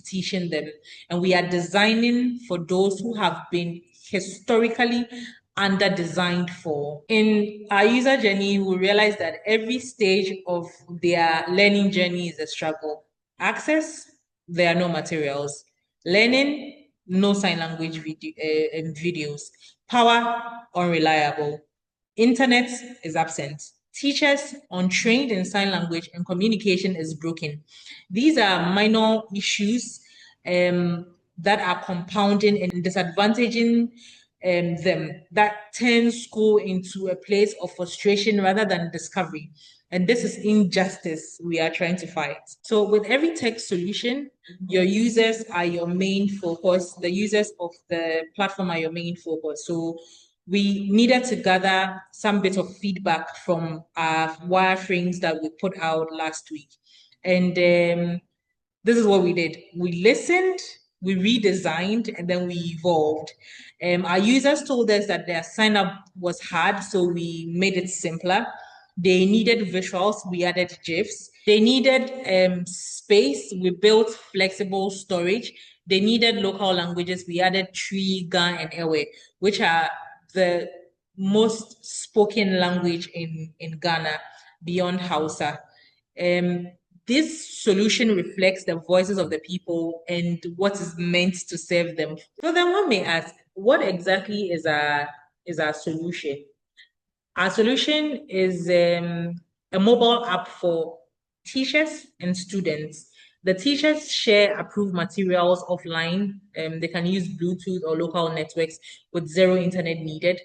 teaching them. And we are designing for those who have been historically under-designed for. In our user journey, we realize that every stage of their learning journey is a struggle. Access, there are no materials. Learning, no sign language videos. Power, unreliable. Internet is absent. Teachers untrained in sign language and communication is broken. These are minor issues that are compounding and disadvantaging them, that turn school into a place of frustration rather than discovery. And this is injustice we are trying to fight. So with every tech solution, your users are your main focus. The users of the platform are your main focus. So we needed to gather some bit of feedback from our wireframes that we put out last week. And this is what we did. We listened, we redesigned, and then we evolved. Our users told us that their sign up was hard, so we made it simpler. They needed visuals, we added GIFs. They needed space, we built flexible storage. They needed local languages, we added Twi, Ga, and Ewe, which are the most spoken language in Ghana beyond Hausa. This solution reflects the voices of the people and what is meant to serve them. So then one may ask, what exactly is our solution? Our solution is a mobile app for teachers and students. The teachers share approved materials offline. They can use Bluetooth or local networks with zero internet needed.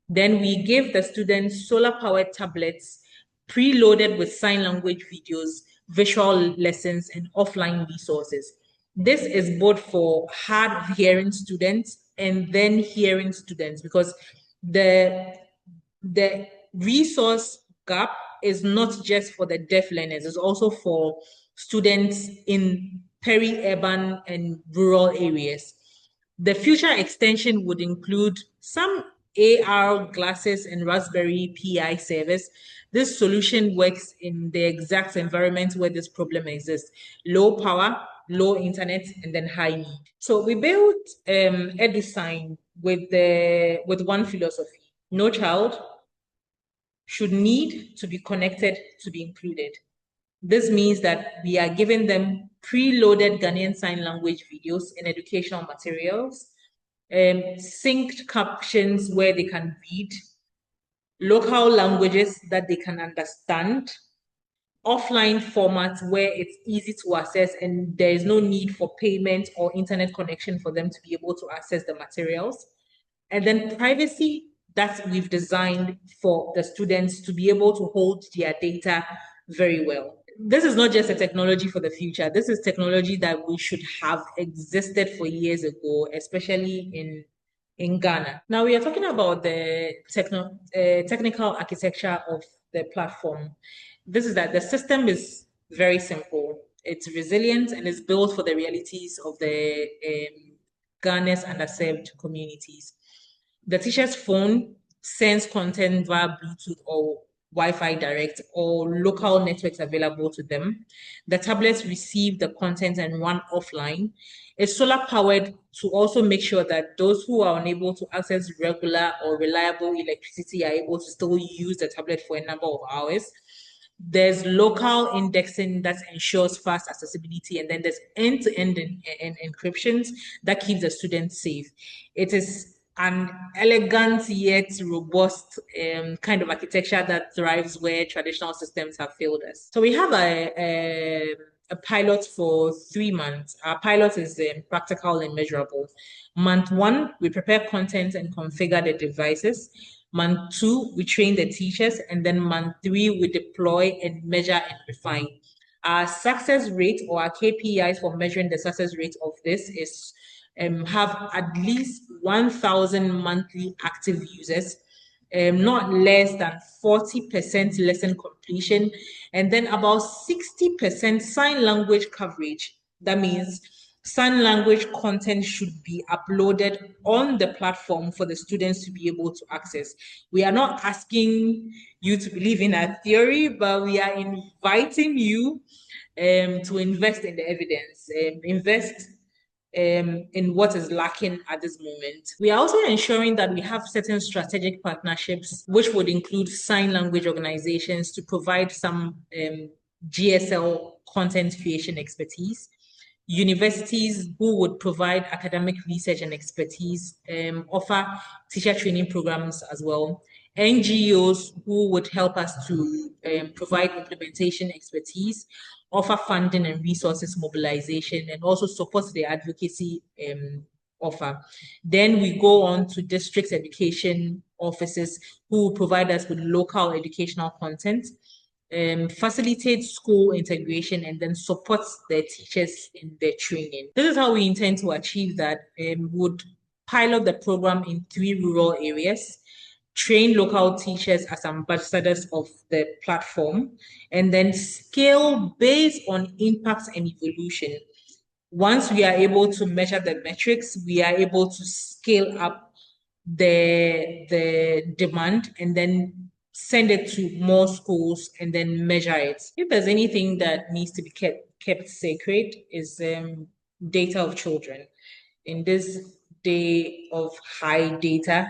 Then we give the students solar-powered tablets preloaded with sign language videos, visual lessons, and offline resources. This is both for hard hearing students and then hearing students, because the resource gap is not just for the deaf learners, it's also for students in peri-urban and rural areas. The future extension would include some AR glasses and Raspberry Pi service. This solution works in the exact environment where this problem exists: low power, low internet, and then high need. So we built EduSign with one philosophy: no child should need to be connected to be included. This means that we are giving them preloaded Ghanaian Sign Language videos and educational materials, synced captions where they can read, local languages that they can understand, offline formats where it's easy to access and there is no need for payment or internet connection for them to be able to access the materials. And then privacy that we've designed for the students to be able to hold their data very well. This is not just a technology for the future. This is technology that we should have existed for years ago, especially in Ghana. Now we are talking about the technical architecture of the platform. This is that the system is very simple. It's resilient and it's built for the realities of the Ghana's underserved communities. The teacher's phone sends content via Bluetooth or Wi-Fi direct or local networks available to them. The tablets receive the content and run offline. It's solar powered to also make sure that those who are unable to access regular or reliable electricity are able to still use the tablet for a number of hours. There's local indexing that ensures fast accessibility, and then there's end-to-end encryptions that keeps the students safe. It is an elegant yet robust kind of architecture that thrives where traditional systems have failed us. So we have a pilot for 3 months. Our pilot is practical and measurable. Month 1, we prepare content and configure the devices. Month 2, we train the teachers. And then month 3, we deploy and measure and refine. Our success rate, or our KPIs for measuring the success rate of this, is have at least 1,000 monthly active users, not less than 40% lesson completion, and then about 60% sign language coverage. That means sign language content should be uploaded on the platform for the students to be able to access. We are not asking you to believe in our theory, but we are inviting you to invest in the evidence, invest in what is lacking at this moment. We are also ensuring that we have certain strategic partnerships, which would include sign language organizations to provide some GSL content creation expertise, universities who would provide academic research and expertise, offer teacher training programs as well, NGOs who would help us to provide implementation expertise, offer funding and resources mobilization, and also support the advocacy offer. Then we go on to district education offices who provide us with local educational content, facilitate school integration, and then support the teachers in their training. This is how we intend to achieve that. Would pilot the program in 3 rural areas, train local teachers as ambassadors of the platform, and then scale based on impact and evolution. Once we are able to measure the metrics, we are able to scale up the demand and then send it to more schools and then measure it. If there's anything that needs to be kept sacred, is data of children. In this day of high data,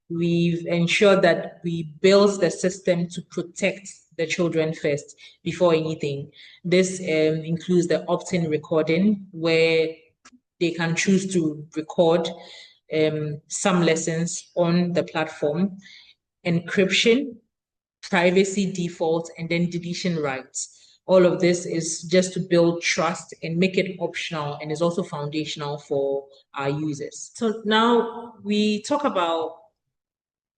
we've ensured that we build the system to protect the children first before anything. This includes the opt-in recording, where they can choose to record some lessons on the platform, encryption, privacy default, and then deletion rights. All of this is just to build trust and make it optional, and is also foundational for our users. So now we talk about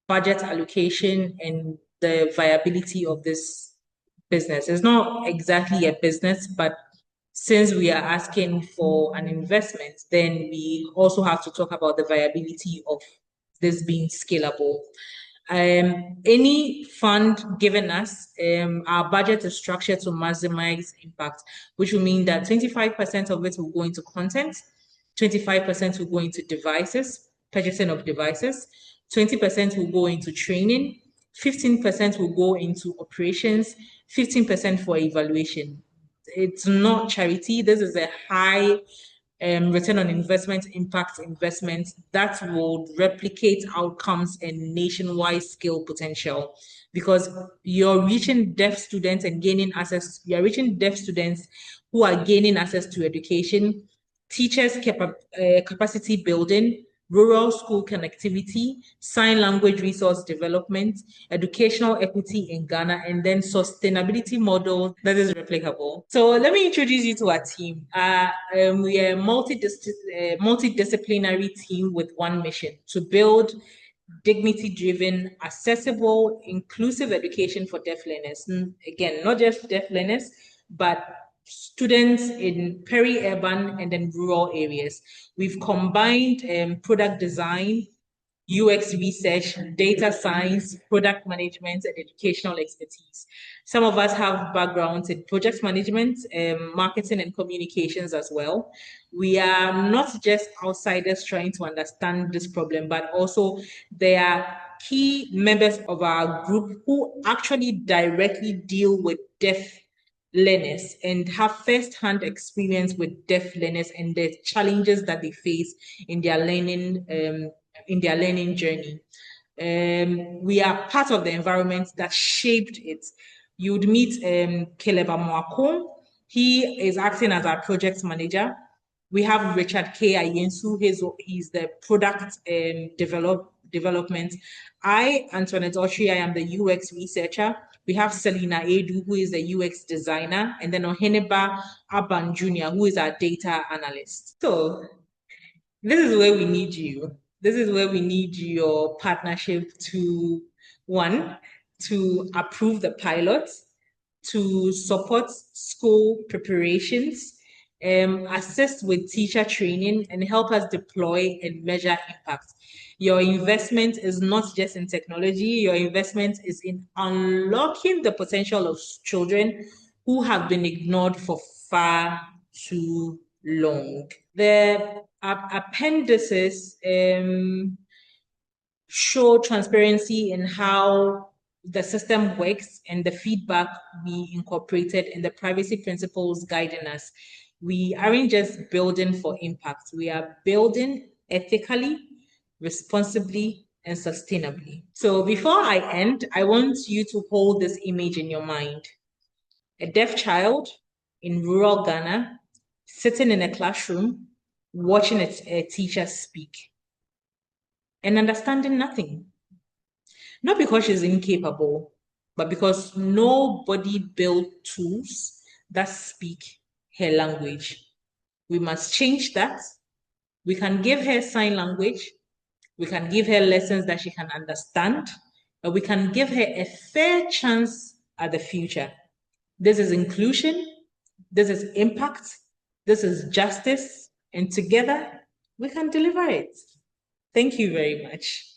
budget allocation and the viability of this business. It's not exactly a business, but since we are asking for an investment, then we also have to talk about the viability of this being scalable. Any fund given us, our budget is structured to maximize impact, which will mean that 25% of it will go into content, 25% will go into devices, purchasing of devices, 20% will go into training, 15% will go into operations, 15% for evaluation. It's not charity. This is a high return on investment, impact investment that will replicate outcomes and nationwide scale potential, because you're reaching deaf students and gaining access. You're reaching deaf students who are gaining access to education, teachers capacity building, rural school connectivity, sign language resource development, educational equity in Ghana, and then sustainability model that is replicable. So let me introduce you to our team. We are a multidisciplinary team with one mission: to build dignity-driven, accessible, inclusive education for deaf learners. Again, not just deaf learners, but students in peri-urban and then rural areas. We've combined product design, UX research, data science, product management, and educational expertise. Some of us have backgrounds in project management, marketing, and communications as well. We are not just outsiders trying to understand this problem, but also they are key members of our group who actually directly deal with deaf learners and have first-hand experience with deaf learners and the challenges that they face in their learning journey. We are part of the environment that shaped it. You would meet Keleba Mwako. He is acting as our project manager. We have Richard K. Ayensu. He's the product development. I, Antoinette Autry, I am the UX researcher. We have Selina Edu, who is a UX designer, and then Oheneba Aban Jr., who is our data analyst. So this is where we need you. This is where we need your partnership to, one, to approve the pilot, to support school preparations, assist with teacher training, and help us deploy and measure impact. Your investment is not just in technology, your investment is in unlocking the potential of children who have been ignored for far too long. The appendices show transparency in how the system works and the feedback we incorporated in the privacy principles guiding us. We aren't just building for impact, we are building ethically, responsibly, and sustainably. So before I end, I want you to hold this image in your mind. A deaf child in rural Ghana sitting in a classroom watching a teacher speak and understanding nothing. Not because she's incapable, but because nobody built tools that speak her language. We must change that. We can give her sign language. We can give her lessons that she can understand, but we can give her a fair chance at the future. This is inclusion. This is impact. This is justice. And together, we can deliver it. Thank you very much.